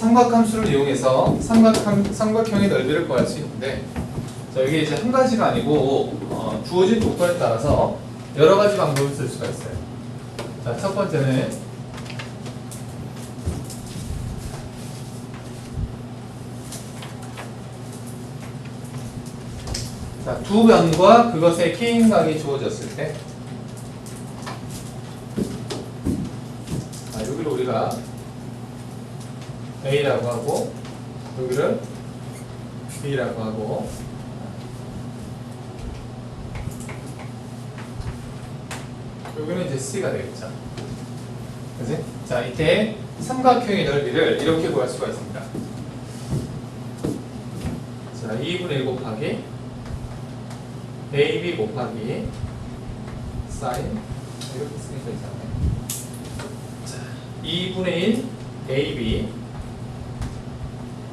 삼각함수를 이용해서 삼각형의 넓이를 구할 수 있는데, 자, 이게 이제 한 가지가 아니고 주어진 조건에 따라서 여러 가지 방법을 쓸 수가 있어요. 자, 첫 번째는 자, 두 변과 그것의 끼임각이 주어졌을 때, 자, 여기를 우리가 A라고 하고 여기를 B라고 하고, 여기는 이제 C가 되겠죠. 그치? 자, 이때 삼각형의 넓이를 이렇게 구할 수가 있습니다. 자, 2분의 1 곱하기 AB 곱하기 사인, 이렇게 쓰니까 있잖아요. 자, 2분의 1 AB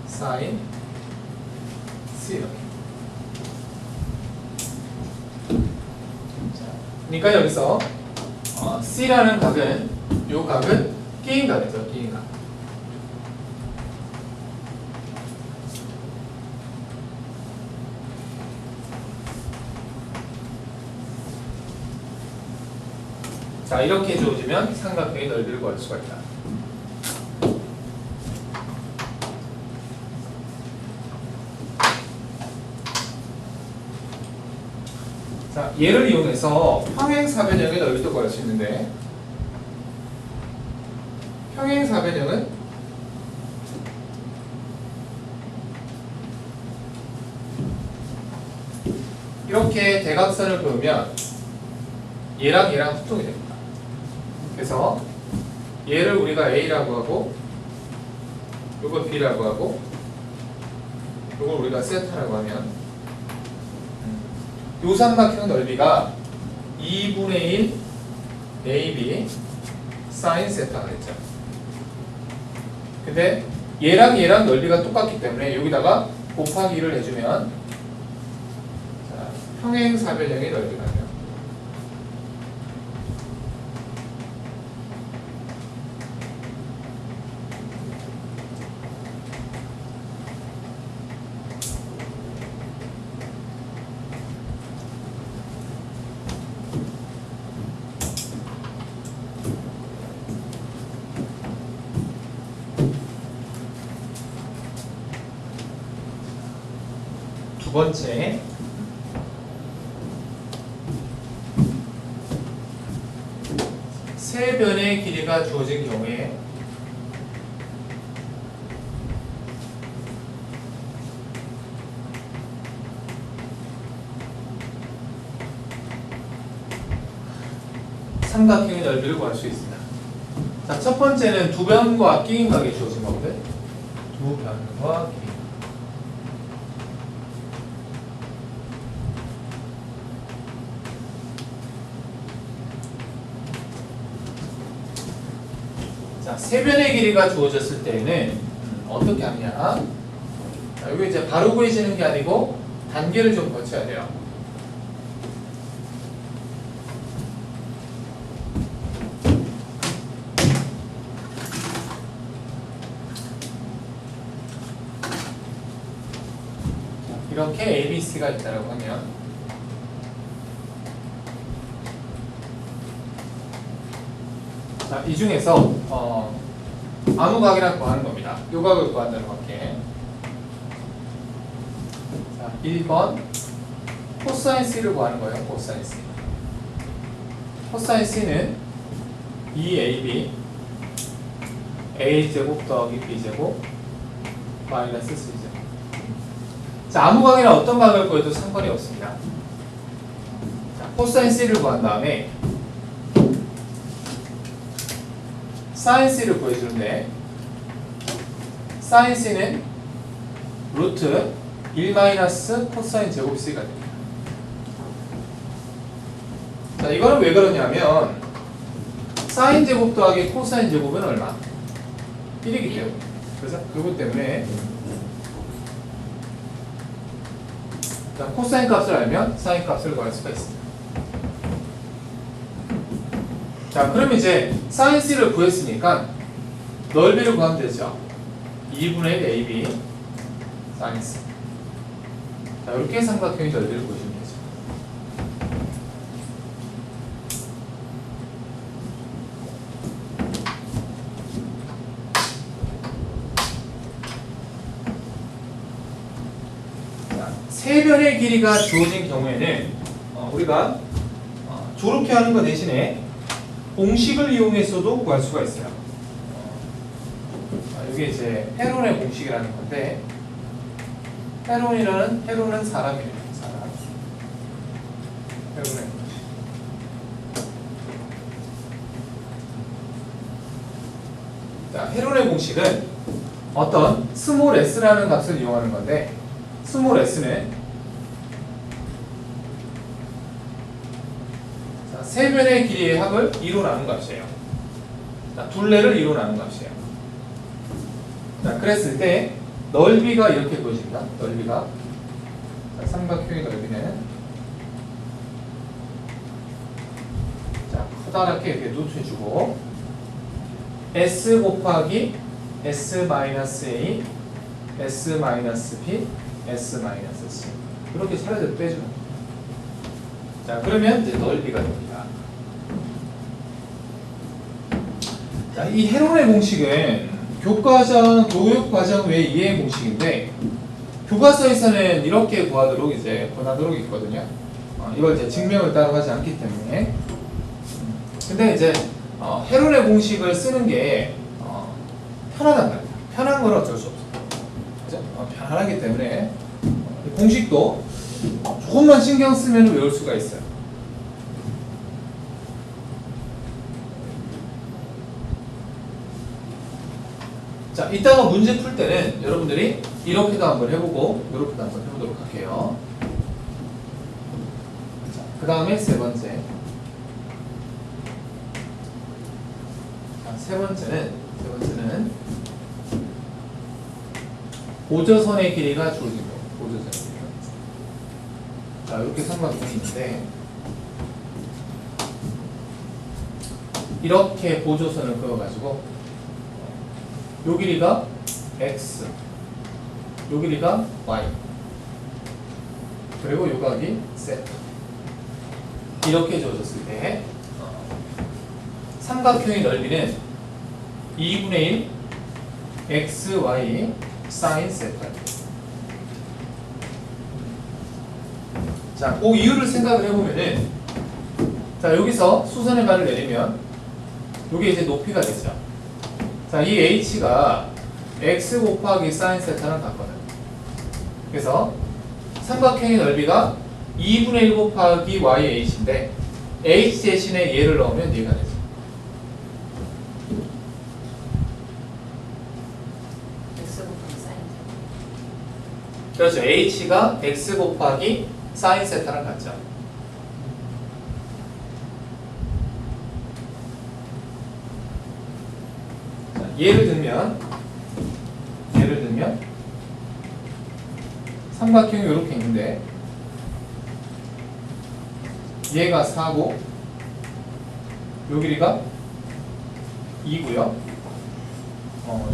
사인 C 이렇게. 자, 그러니까 여기서 C라는 각은, 요 각은 끼임각이죠, 끼임각. 자, 이렇게 주어지면 삼각형의 넓이를 구할 수가 있다. 자, 얘를 이용해서 평행사변형의 넓이도 구할 수 있는데, 평행사변형은 이렇게 대각선을 그으면 얘랑 얘랑 합동이 됩니다. 그래서 얘를 우리가 A라고 하고, 요걸 B라고 하고, 요걸 우리가 세타라고 하면 요 삼각형 넓이가 2분의 1 AB 사인 세타가 됐죠. 근데 얘랑 얘랑 넓이가 똑같기 때문에 여기다가 곱하기를 해주면, 자, 평행사변형의 넓이가 돼요. 두 번째, 세 변의 길이가 주어진 경우에 삼각형의 넓이를 구할 수 있습니다. 자, 첫 번째는 두 변과 끼임각이 주어진 거거든. 두 변과 끼임각. 자, 세 변의 길이가 주어졌을 때는 어떻게 하느냐? 자, 여기 이제 바로 구해지는 게 아니고 단계를 좀 거쳐야 돼요. 이렇게 ABC가 있다고 하면, 자, 이 중에서 아무 각이랑 구하는 겁니다. 요 각을 구한다는 것게. 자, 1번 코사인 C를 구하는 거예요. 코사인 C. 코사인 C는 2AB A제곱 더하기 B제곱 마이너스 C제곱. 자, 아무 각이나 어떤 각을 구해도 상관이 없습니다. 자, 코사인 C를 구한 다음에 사인 C를 구해주는데, 사인 C는 루트 1 마이너스 코사인 제곱 C가 됩니다. 자, 이거는 왜 그러냐면 사인 제곱 더하기 코사인 제곱은 얼마? 1이기 때문에. 그래서 이것 때문에, 자, 코사인 값을 알면 사인 값을 구할 수가 있습니다. 자, 그럼 이제 사인 C를 구했으니까 넓이를 구하면 되죠. 2분의 1 AB sin C. 자, 이렇게 삼각형의 넓이를 보시면 되죠. 자, 세 변의 길이가 주어진 경우에는 우리가 저렇게 하는 것 대신에 공식을 이용해서도 구할 수가 있어요. 이게 이제 헤론의 공식이라는 건데, 헤론은 사람이에요. 사람. 헤론의 공식. 자, 헤론의 공식은 어떤 스몰 s라는 값을 이용하는 건데, 스몰 s는 세 변의 길이의 합을 2로 나눈 값이에요. 자, 둘레를 2로 나눈 값이에요. 자, 그랬을 때 넓이가 이렇게 보여집니다. 넓이가, 자, 삼각형의 넓이는, 자, 커다랗게 이렇게 노트해주고 S 곱하기 S-A, S-B, S-C 이렇게 차례대로 빼주는 거예요. 자, 그러면 이제 넓이가 됩니다. 자, 이 헤론의 공식은 교과정, 교육과정 외 이해의 공식인데, 교과서에서는 이렇게 구하도록 이제 권하도록 있거든요. 이걸 이제 증명을 따로 하지 않기 때문에. 근데 이제 헤론의 공식을 쓰는 게 편하단 말이에요. 편한 건 어쩔 수 없어요. 그죠? 편하기 때문에 공식도 조금만 신경 쓰면 외울 수가 있어요. 자, 이따가 문제 풀 때는 여러분들이 이렇게도 한번 해보고 이렇게도 한번 해보도록 할게요. 자, 그 다음에 세 번째. 자, 세 번째는 보조선의 길이가 주어진 거예요. 보조선의 길이가. 자, 이렇게 삼각형이 있는데, 이렇게 보조선을 그어가지고 요 길이가 x, 요 길이가 y, 그리고 요 각이 세타. 이렇게 주어졌을 때 삼각형의 넓이는 2분의 1 x, y sin 세타입니다. 자, 그 이유를 생각을 해보면은, 자, 여기서 수선의 발을 내리면 요게 이제 높이가 되죠. 자, 이 h가 x 곱하기 sin 세타랑 같거든요. 그래서 삼각형의 넓이가 2분의 1 곱하기 yh인데, h 대신에 얘를 넣으면 얘가 되죠. 그렇죠. h가 x 곱하기 sin 세타랑 같죠. 자, 예를 들면 삼각형이 이렇게 있는데, 얘가 4고 요 길이가 2고요.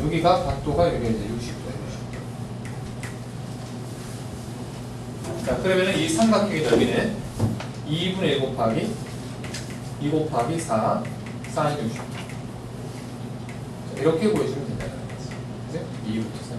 여기가 각도가 여기 이제 60도예요. 자, 그러면 이 삼각형의 넓이는 2분의 1 곱하기 2 곱하기 4 sin 60도. 이렇게 보여주면 된다는 거죠. 그죠? 2부터 3.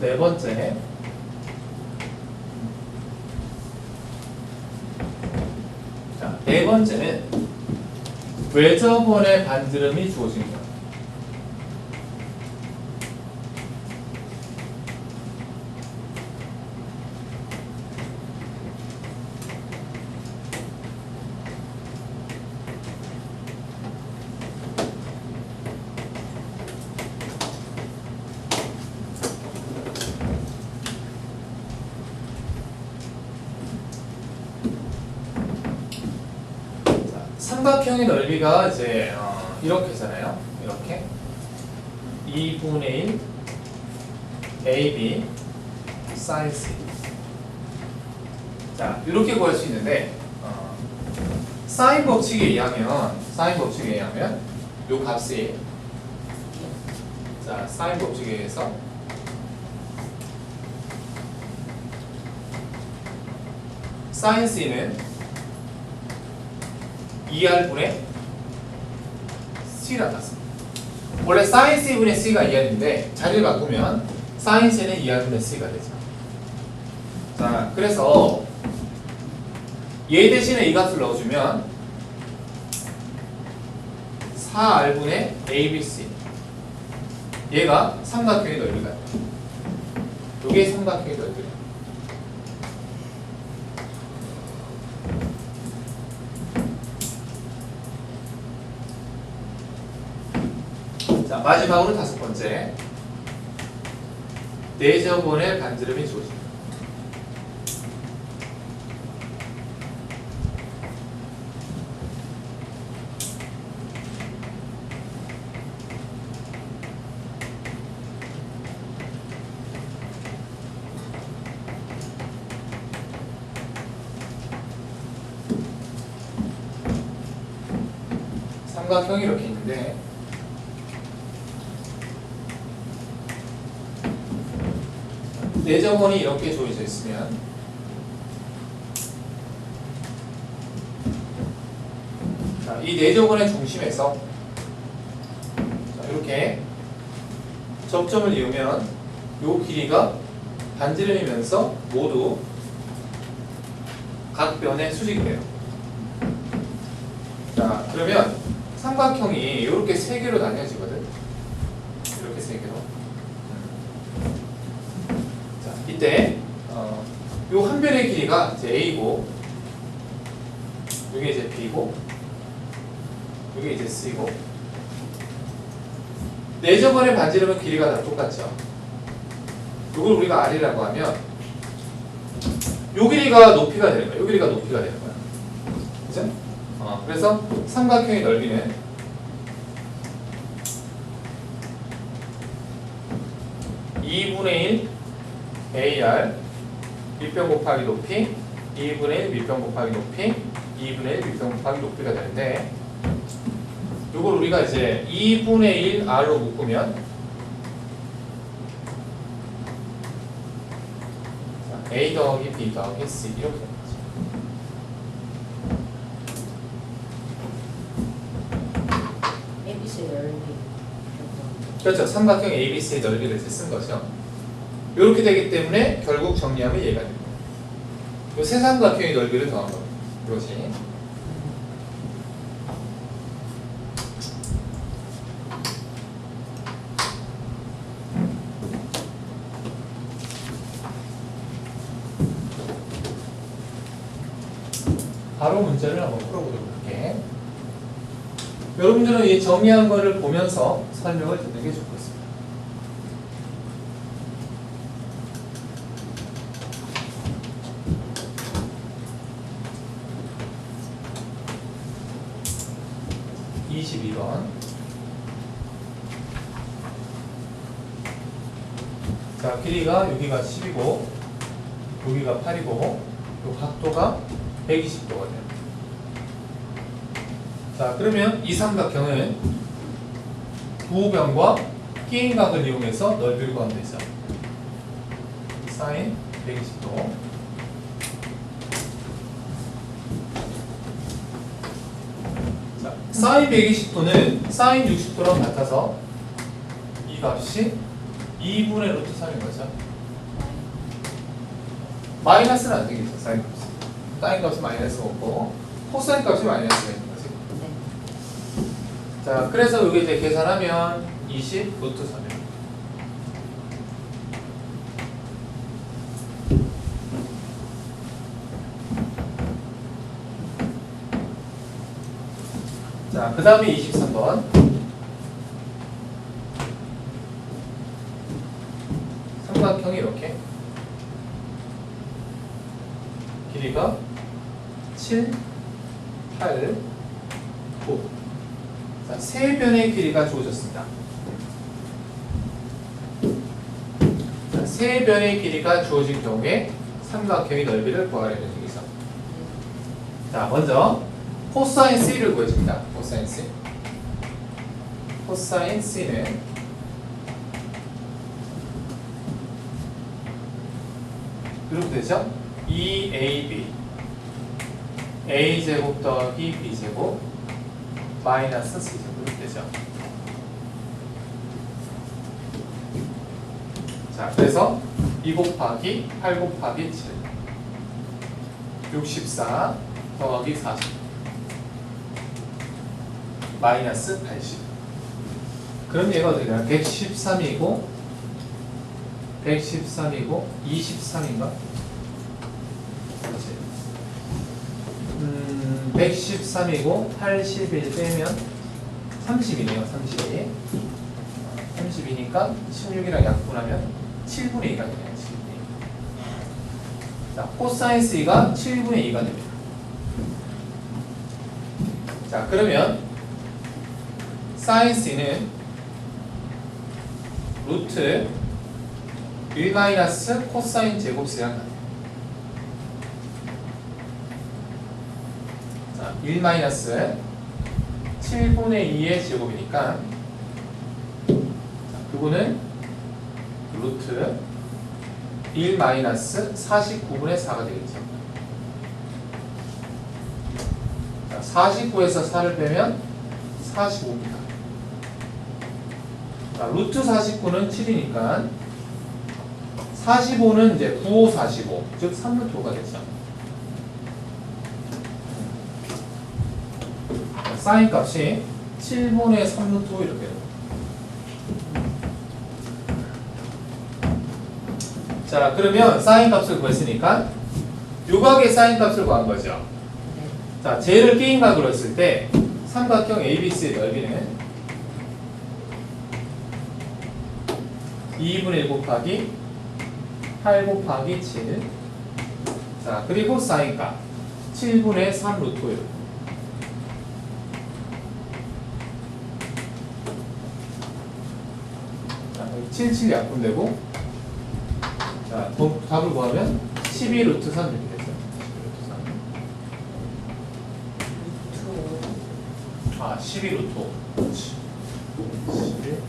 네 번째. 자, 네 번째는 외접원의 반지름이 주어집니다. 삼각형의 넓이가 이제 이렇게잖아요. 이렇게. 2분의 1 AB sin C. 자, 이렇게 구할 수 있는데 사인 법칙에 의하면 요 값이 자, 사인 법칙에 의해서 sin C는 2R분의 C라 났습니다. 원래 sin C분의 C가 2R인데 자리를 바꾸면 sin C는 2R분의 C가 되죠. 자, 그래서 얘 대신에 이 값을 넣어주면 4R분의 ABC, 얘가 삼각형의 넓이가 돼요. 이게 삼각형의 넓이래요. 자, 마지막으로 다섯 번째, 내저번의 반지름이 주어집니다. 삼각형이 이렇게 있는데 내저번이 이렇게 조여져 있으면 자, 이 내저번의 중심에서 자, 이렇게 접점을 이으면 이 길이가 반지름이면서 모두 각 변의 수직이 돼요. 자, 그러면 삼각형이 이렇게 세 개로 나뉘어지거든. 이렇게 세 개로. 자, 이때 요 한 변의 길이가 이제 A고, 이게 이제 B고, 이게 이제 C고. 내저번의 반지름은 길이가 다 똑같죠. 이걸 우리가 R이라고 하면 요 길이가 높이가 되는 거야. 요 길이가 높이가 되는 거야. 그죠? 그래서 삼각형의 넓이는 (2분의 1) AR 밑변 곱하기 높이 2분의 1 밑변 곱하기 높이 2분의 1 밑변 곱하기 높이가 되는데, 이걸 우리가 이제 2분의 1 R로 묶으면 A 더하기 B 더하기 C 이렇게 되는 거죠. ABC 넓이. 그렇죠. 삼각형 ABC의 넓이를 쓴 거죠. 이렇게 되기 때문에 결국 정리하면 얘가 됩니다. 이 세 삼각형의 넓이를 더한 겁니다. 이것이. 바로 문제를 한번 풀어보도록 할게. 여러분들은 이 정리한 거를 보면서 설명을 듣는 게 좋겠습니다. (22번) 자, 길이가 여기가 10이고 여기가 8이고 요 각도가 120도거든요. 자, 그러면 이 삼각형은 부호변과 끼인각을 이용해서 넓이를 구하면 되죠. 사인 120도. 자, 사인 120도는 사인 60도랑 같아서 이 값이 2분의 루트 3인 거죠. 마이너스는 안 되겠죠. 사인 값이. 사인 값이 마이너스 없고 코사인 값이 마이너스가 있는 거지. 자, 그래서 여기 이제 계산하면 20 루트 3이에요. 자, 그 다음에 23번. 삼각형이 이렇게 길이가 7, 8, 9. 자, 세 변의 길이가 주어졌습니다. 세 변의 길이가 주어진 경우에 삼각형의 넓이를 구하라는 얘기죠. 자, 먼저 코사인 C를 구해줍니다. 코사인 C. 코사인 C는 이렇게 되죠? 2AB A제곱 더하기 B제곱 마이너스 C제곱 이렇게 되죠. 자, 그래서 2 곱하기 8 곱하기 7 64 더하기 40 마이너스 80. 그럼 얘가 어떻게 되나? 113이고 113이고 23인가? 113이고 81 빼면 30이네요. 32. 32니까 16이랑 약분하면 7분의 2가 되네요. 7분의 2. 자, 코사인 C가 7분의 2가 됩니다. 자, 그러면 사인 C는 루트 1 마이너스 코사인 제곱 C랑 같아요. 자, 1 마이너스 7분의 2의 제곱이니까 그거는 루트 1 마이너스 49분의 4가 되겠죠. 자, 49에서 4를 빼면 45입니다. 자, 루트 49는 7이니까 45는 이제 9, 5, 45, 즉 3루트 5가 되죠. 사인 값이 7분의 3루트 5 이렇게 됩니다. 자, 그러면 사인 값을 구했으니까 요각의 사인 값을 구한 거죠. 자, 쟤를 게임각으로 했을 때 삼각형 ABC의 넓이는 2분의 1 곱하기 8 곱하기 7. 자, 그리고 사인 값 7분의 3 루트 1. 자, 77 약분되고, 자, 답을 구하면 12 루트 3 이렇게 되죠. 12 루트 5. 11.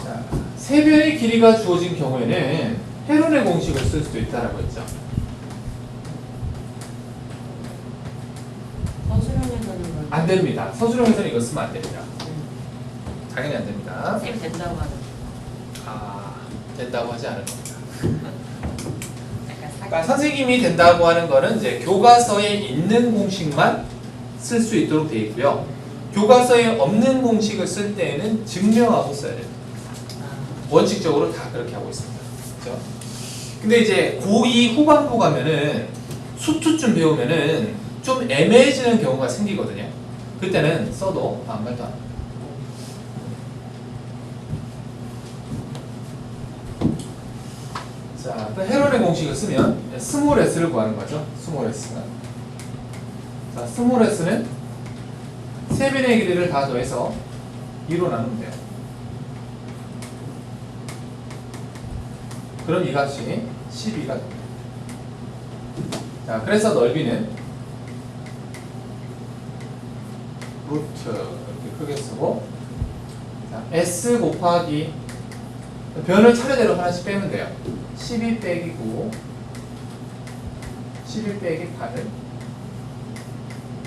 자, 세 변의 길이가 주어진 경우에는 헤론의 공식을 쓸 수도 있다라고 했죠. 서술형에서는 안 됩니다. 서술형에서는 이거 쓰면 안 됩니다. 당연히 안 됩니다. 선생님이 된다고 하는 된다고 하지 않을 겁니다. 약간 그러니까 선생님이 된다고 하는 거는 이제 교과서에 있는 공식만 쓸 수 있도록 되어 있고요. 교과서에 없는 공식을 쓸 때에는 증명하고 써야 돼요. 원칙적으로 다 그렇게 하고 있습니다. 그렇죠? 근데 이제 고2 후반부 가면은 수투쯤 배우면은 좀 애매해지는 경우가 생기거든요. 그때는 써도 아무 말도 안 해요. 자, 그 헤론의 공식을 쓰면 스몰 s를 구하는 거죠. 스몰 s가. 자, 스몰 s는 세 변의 길이를 다 더해서 2로 나누면 돼요. 그럼 이 값이 12가 됩니다. 자, 그래서 넓이는 루트 이렇게 크게 쓰고, 자, s 곱하기 변을 차례대로 하나씩 빼면 돼요. 12 빼기 9, 11 빼기 8,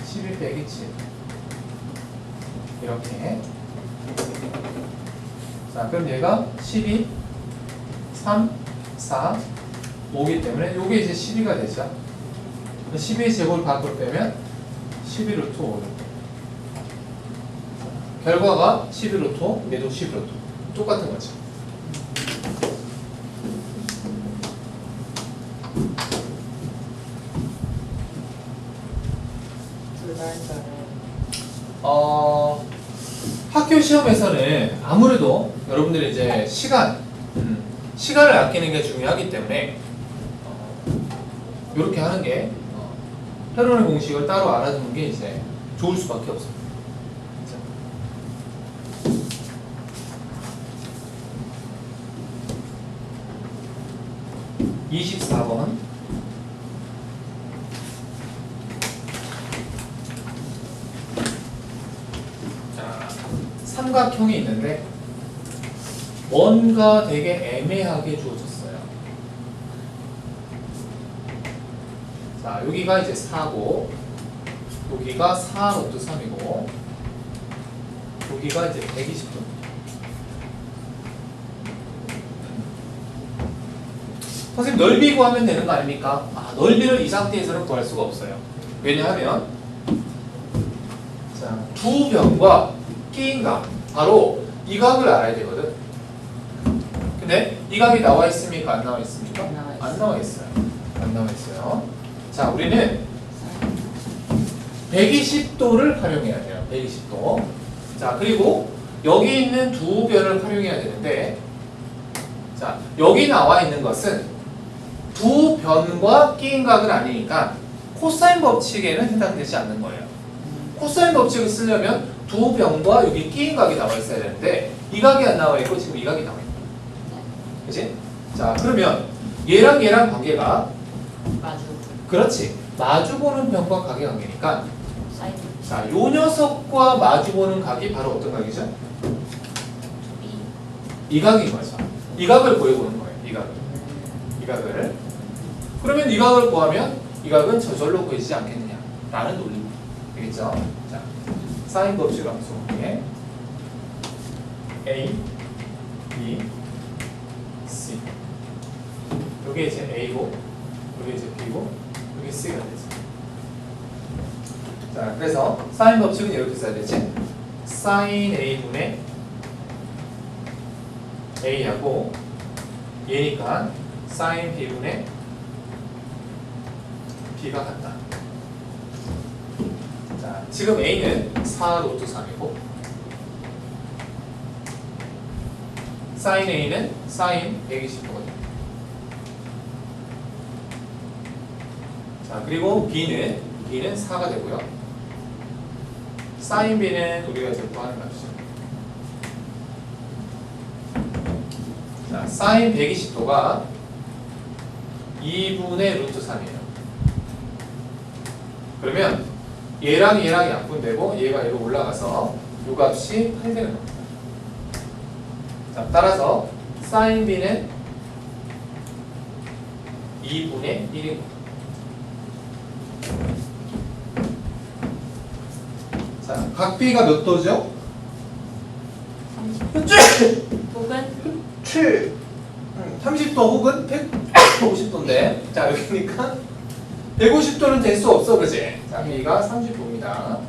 11 빼기 7 이렇게. 자, 그럼 얘가 12, 3, 4, 5이기 때문에 요게 이제 12가 되죠. 12의 제곱을 밖으로 빼면 12 루트 5. 결과가 11 루트 5, 얘도 11 루트 5. 똑같은 거죠. 학교 시험에서는 아무래도 여러분들이 이제 시간을 아끼는 게 중요하기 때문에 이렇게 하는 게 헤론의 공식을 따로 알아두는 게 이제 좋을 수밖에 없습니다. 24번. 자, 삼각형이 있는데 뭔가 되게 애매하게 주어졌어요. 자, 여기가 이제 4고 여기가 4 로트 3이고 여기가 이제 120도. 선생님 넓이 구하면 되는 거 아닙니까? 아, 넓이를 이 상태에서는 구할 수가 없어요. 왜냐하면 자, 두 변과 끼인 각 바로 이 각을 알아야 되거든. 근데 이 각이 나와 있습니까? 안 나와 있습니까? 안 나와 있어요. 안 나와 있어요. 안 나와 있어요. 자, 우리는 120도를 활용해야 돼요. 120도. 자, 그리고 여기 있는 두 변을 활용해야 되는데, 자, 여기 나와 있는 것은 두 변과 끼인 각은 아니니까 코사인 법칙에는 해당되지 않는 거예요. 코사인 법칙을 쓰려면 두 변과 여기 끼인 각이 나와 있어야 되는데 이 각이 안 나와 있고 지금 이 각이 나와 있고, 그치? 자, 그러면 얘랑 얘랑 관계가 마주. 그렇지, 마주보는 변과 각의 관계니까, 사이드. 자, 요 녀석과 마주보는 각이 바로 어떤 각이죠? B. 이 각인 거죠. 이 각을 구해보는 거예요. 이 각을. 이 각을. 그러면 이 각을 구하면 이 각은 저절로 구해지지 않겠느냐 라는 논리입니다. 되겠죠? 자, 사인 법칙을 한번 써볼게. A, B, C. 여기 이제 A고, 여기 이제 B고, 여기 C가 되죠. 자, 그래서 사인 법칙은 이렇게 써야 되지. 사인 A분의 A하고 얘니까 사인 B분의 B가 같다. 자, 지금 A는 4 로트 3이고 사인 A는 사인 120도거든요. 자, 그리고 B는 4가 되고요. 사인 B는 우리가 이제 구하는 값이죠. 자, 사인 120도가 2분의 루트 3이에요. 그러면 얘랑 얘랑 약분되고 얘가 얘로 올라가서 이 값이 8 되는 겁니다. 자, 따라서 사인 B는 2분의 1입니다. 자, 각 B가 몇 도죠? 30. 혹은 7, 30도 혹은 150도인데, 자, 여기니까 150도는 될 수 없어, 그지? 자, 얘가 30도입니다.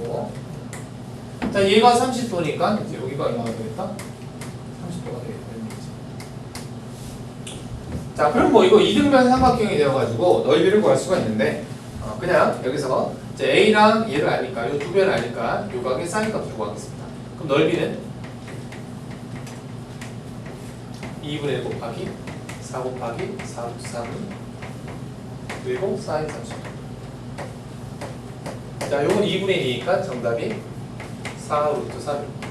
30도. 자, 얘가 30도니까 이제 여기가 얼마가 되겠다? 30도가 되겠다. 자, 그럼 뭐 이거 이등변 삼각형이 되어가지고 넓이를 구할 수가 있는데, 그냥 여기서 이제 A랑 얘를 아니까, 이 두 변을 아니까 요 각의 사인 값을 구하겠습니다. 그럼 넓이는 2분의 1 곱하기 4 곱하기 4 루트 3 그리고 사인 30. 자, 요건 2분의 2니까 정답이 4 루트 3입니다.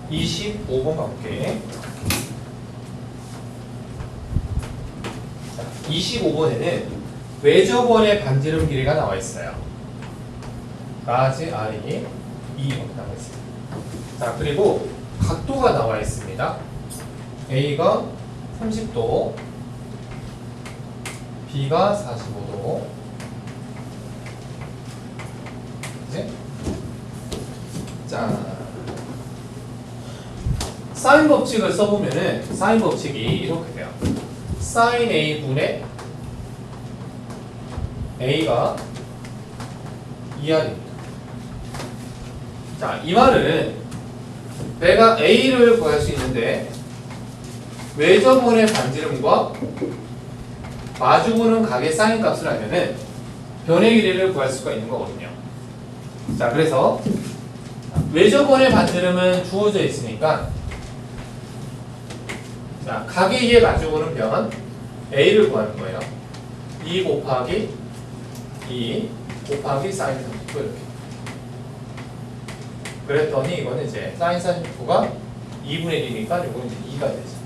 자, 25번 가볼게. 자, 25번에는 외접원의 반지름 길이가 나와 있어요. 라지 R이 2 이렇게 나와 있습니다. 자, 그리고 각도가 나와 있습니다. A가 30도, B가 45도. 그치? 자, 사인 법칙을 써보면은 사인 법칙이 이렇게 돼요. 사인 A 분의 A가 2R입니다. 자, 이 말은 내가 A를 구할 수 있는데 외접원의 반지름과 마주보는 각의 사인 값을 알면은 변의 길이를 구할 수가 있는 거거든요. 자, 그래서 외접원의 반지름은 주어져 있으니까 자, 각에 의해 마주보는 변 A를 구하는 거예요. 2 곱하기 2 곱하기 사인 39 이렇게. 그랬더니 이거는 이제 사인 39가 2분의 1이니까 이거는 이제 2가 되죠.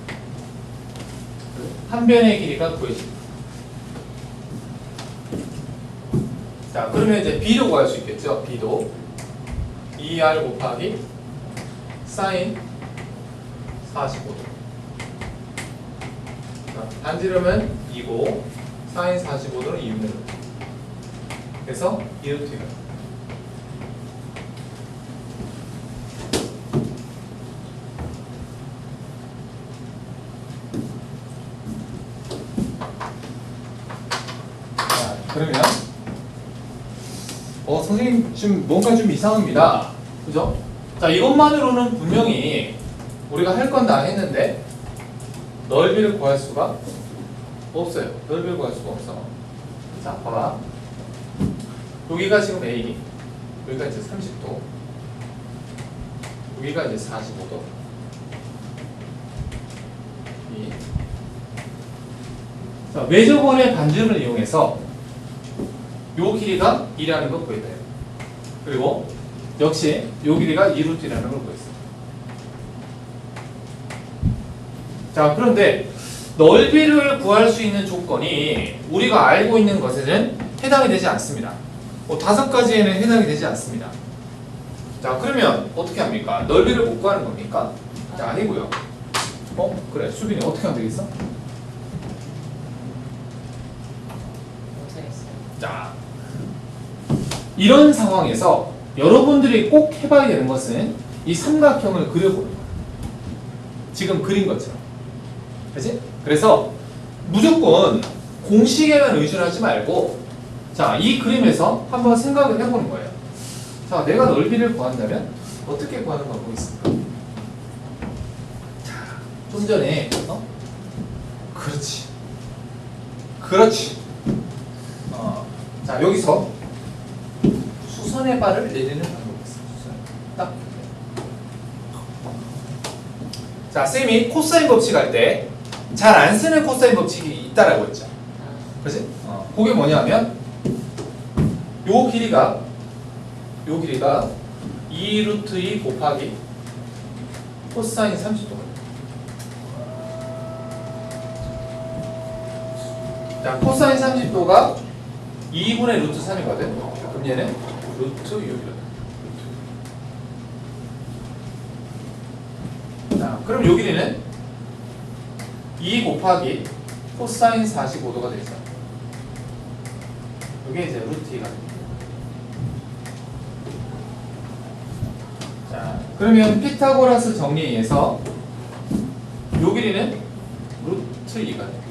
한 변의 길이가 구해집니다. 자, 그러면 이제 B도 구할 수 있겠죠. B도 2R 곱하기 사인 45도. 반지름은 2고 사인 45도는 2분의 1. 그래서 2루트가. 자, 그러면 선생님 지금 뭔가 좀 이상합니다. 그죠? 자, 이것만으로는 분명히 우리가 할 건 다 했는데 넓이를 구할 수가 없어요. 넓이를 구할 수가 없어. 자, 봐봐. 여기가 지금 A, 여기가 이제 30도, 여기가 이제 45도. 자, 외접원의 반지름을 이용해서 요 길이가 2라는 걸 구해야 돼요. 그리고 역시 요 길이가 2루트라는 걸 구했어요. 자, 그런데 넓이를 구할 수 있는 조건이 우리가 알고 있는 것에는 해당이 되지 않습니다. 5가지에는 해당이 되지 않습니다. 자, 그러면 어떻게 합니까? 넓이를 못 구하는 겁니까? 자, 아니고요. 그래, 수빈이 어떻게 하면 되겠어? 못하겠어요. 자, 이런 상황에서 여러분들이 꼭 해봐야 되는 것은 이 삼각형을 그려보는 거예요. 지금 그린 것처럼. 그치? 그래서 무조건 공식에만 의존하지 말고 자, 이 그림에서 한번 생각을 해보는 거예요. 자, 내가 넓이를 구한다면 어떻게 구하는 방법이 있을까? 자, 좀 전에 그렇지. 자, 여기서 수선의 발을 내리는 방법이 있어요. 딱. 자, 쌤이 코사인 법칙 할 때 잘 안 쓰는 코사인 법칙이 있다라고 했죠. 그치? 그게 뭐냐면 요 길이가 2루트 2 곱하기 코사인 30도거든요. 자, 코사인 30도가 2분의 루트 3이거든. 그럼 얘는 루트 6이거든. 자, 그럼 요 길이는 2 곱하기 코사인 45도가 되죠. 이게 이제 루트 2가 됩니다. 자, 그러면 피타고라스 정리에 의해서 요 길이는 루트 2가 돼요.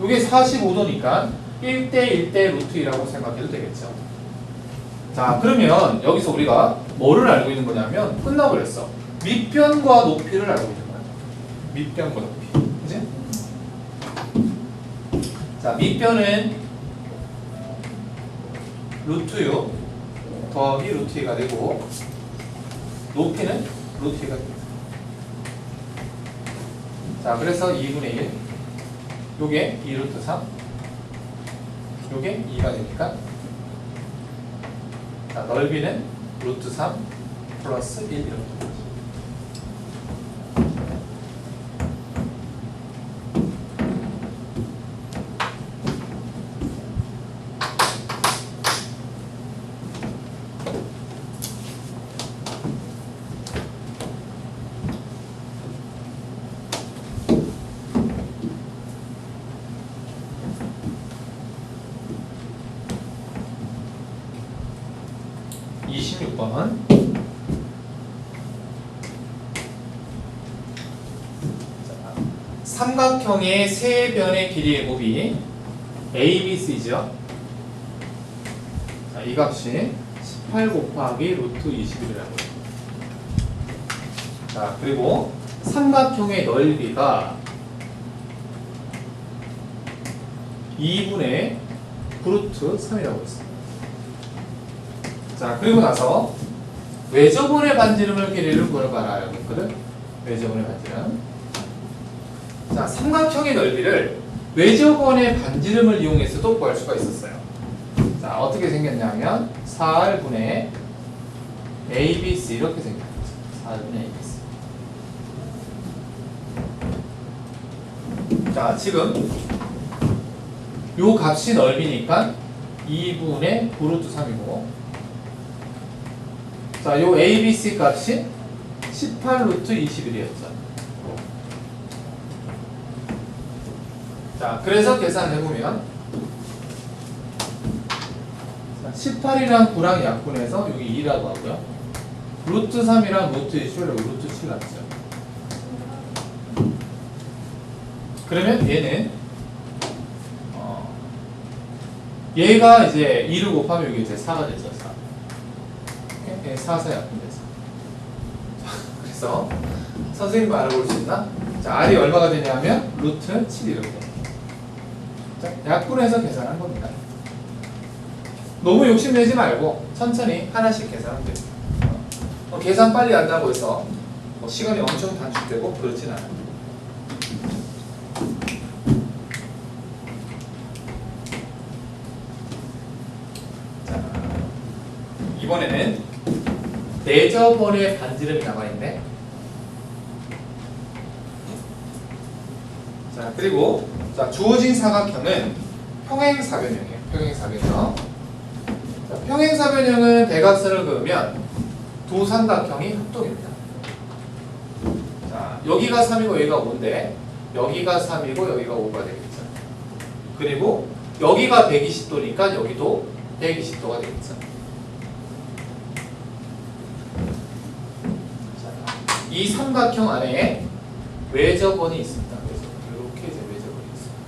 이게 45도니까 1대 1대 루트 2라고 생각해도 되겠죠. 자, 그러면 여기서 우리가 뭐를 알고 있는 거냐면 끝나버렸어. 밑변과 높이를 알고 있는 거야. 밑변과 높이. 그치? 자, 밑변은 루트 6 더하기 루트 2가 되고 높이는 루트 2가 됩니다. 자, 그래서 2분의 1 요게 2루트 3 요게 2가 되니까 자, 넓이는 루트 3 플러스 1 이렇게 되죠. 삼각형의 세 변의 길이의 곱이 ABC죠. 자, 이 값이 18 곱하기 루트 21이라고. 자, 그리고 삼각형의 넓이가 2분의 루트 3이라고 했습니다. 자, 그리고 나서 외접원의 반지름을 길이를 구해봐라 라고 했거든. 외접원의 반지름. 자, 삼각형의 넓이를 외접원의 반지름을 이용해서도 구할 수가 있었어요. 자, 어떻게 생겼냐면 4R분의 ABC 이렇게 생겼죠. 4R분의 ABC. 자, 지금 요 값이 넓이니까 2분의 루트 3이고, 자, 요 ABC 값이 18 루트 21이었죠. 자, 그래서 계산을 해보면 18이랑 9랑 약분해서 여기 2라고 하고요. 루트 3이랑 루트 21, 루트 7 났죠. 그러면 얘는 얘가 이제 2를 곱하면 여기 이제 4가 되죠. 4. 4, 4 약분돼서. 그래서 선생님이 알아볼 수 있나? 자, R이 얼마가 되냐면 루트 7 이렇게. 자, 약분해서 계산한 겁니다. 너무 욕심내지 말고 천천히 하나씩 계산하면 됩니다. 계산 빨리 한다고 해서 시간이 엄청 단축되고 그렇진 않아요. 자, 이번에는 내접원의 반지름이 남아있네. 자, 그리고 자, 주어진 사각형은 평행사변형이에요. 평행사변형. 자, 평행사변형은 대각선을 그으면 두 삼각형이 합동입니다. 자, 여기가 3이고 여기가 5인데 여기가 3이고 여기가 5가 되겠죠. 그리고 여기가 120도니까 여기도 120도가 되겠죠. 자, 이 삼각형 안에 외접원이 있습니다. 이렇게 이제 외접원이 있습니다.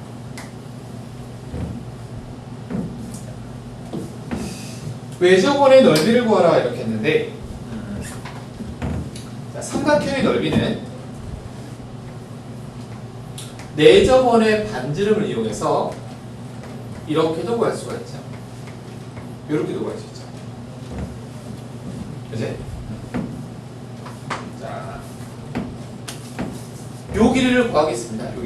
외접원의 넓이를 구하라 이렇게 했는데, 자, 삼각형의 넓이는 내접원의 반지름을 이용해서 이렇게도 구할 수가 있죠. 이렇게도 구할 수 있죠. 그치? 자, 요 길이를 구하겠습니다. 요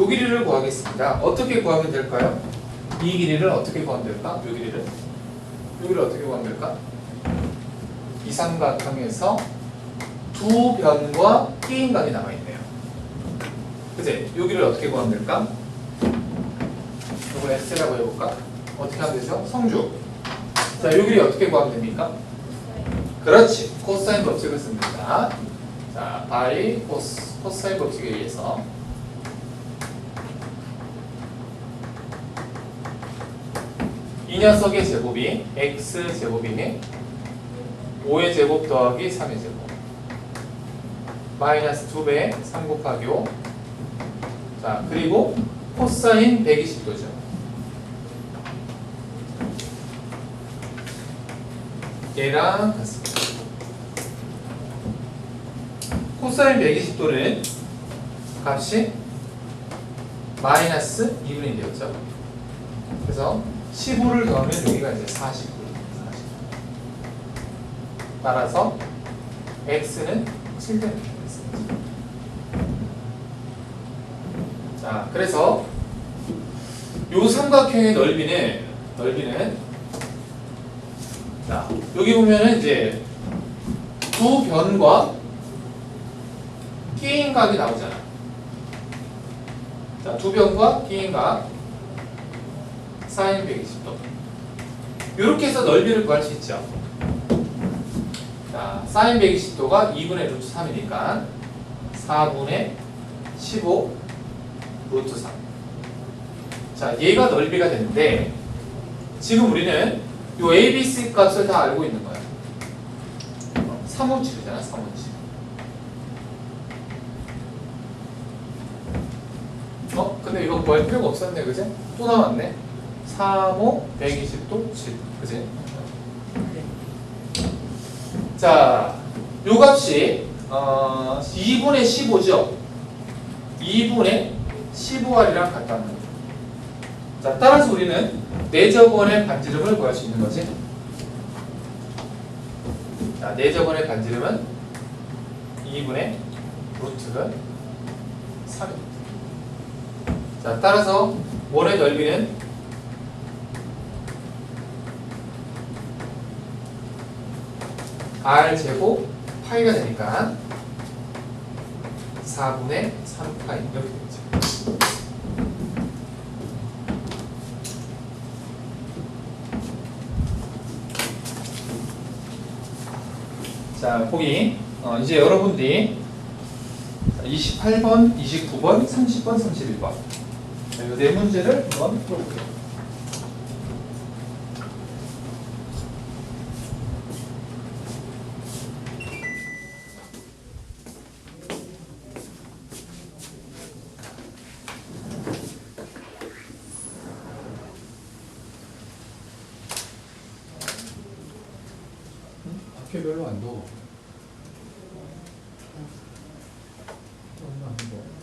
길이를 구하겠습니다. 어떻게 구하면 될까요? 이 길이를 어떻게 구하면 될까? 요 길이를 어떻게 구하면 될까? 이 삼각형에서 두 변과 끼인 각이 남아있네요. 그치? 요 길이를 어떻게 구하면 될까? 이걸 X라고 해볼까? 어떻게 하면 되죠? 성주. 자, 요 길이 어떻게 구하면 됩니까? 그렇지. 코사인 법칙을 씁니다. 자, 바이 코사인 법칙에 의해서 이 녀석의 제곱이 x제곱이니 5의 제곱 더하기 3의 제곱 마이너스 2배 3 곱하기 5. 자, 그리고 코사인 120도죠. 얘랑 같습니다. 코사인 120도는 값이 마이너스 2분의 1 되었죠. 그래서 15를 더하면 여기가 이제 40. 따라서 x는 7 되는 게 있습니다. 자, 그래서 요 삼각형의 넓이는 자, 여기 보면은 이제 두 변과 끼인 각이 나오잖아. 자, 두 변과 끼인 각 사인 120도. 이렇게 해서 넓이를 구할 수 있죠. 자, 사인 120도가 2분의 루트 3이니까 4분의 15 루트 3. 자, 얘가 넓이가 되는데 지금 우리는 요 ABC 값을 다 알고 있는 거야. 357이잖아, 357. 근데 이거 구할 필요가 없었네, 그지? 또 나왔네. 3, 5, 120도 7, 그지? 자, 요 값이 2분의 15죠. 2분의 15R이랑 같다는 거죠. 자, 따라서 우리는 내적원의 반지름을 구할 수 있는 거지. 자, 내적원의 반지름은 2분의 루트 3입니다. 자, 따라서 원의 넓이는 R제곱 파이가 되니까 4분의 3파이 이렇게 되죠. 자, 보기 이제 여러분들이 28번, 29번, 30번, 31번 이 네 문제를 한번 풀어볼게요. 학교 별로 안 더워. 별로 안 더워.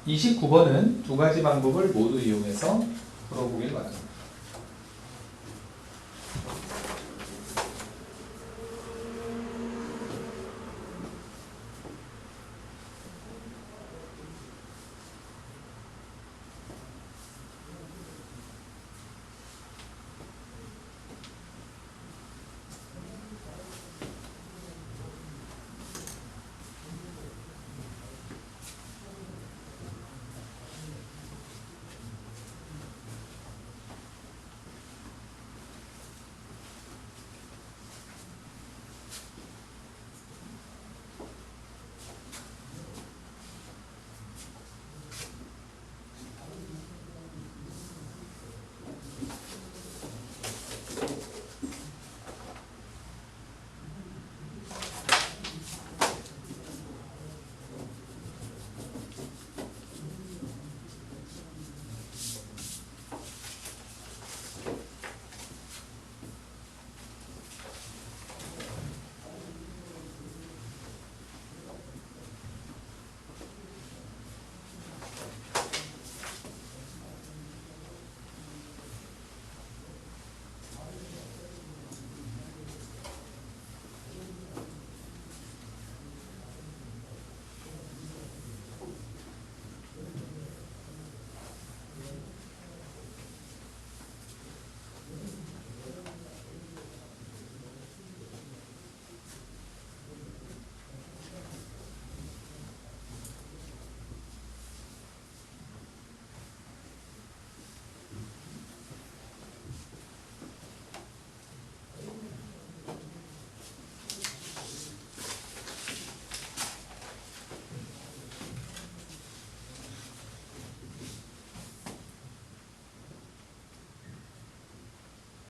(29번은) 두 가지 방법을 모두 이용해서 풀어보길 바랍니다.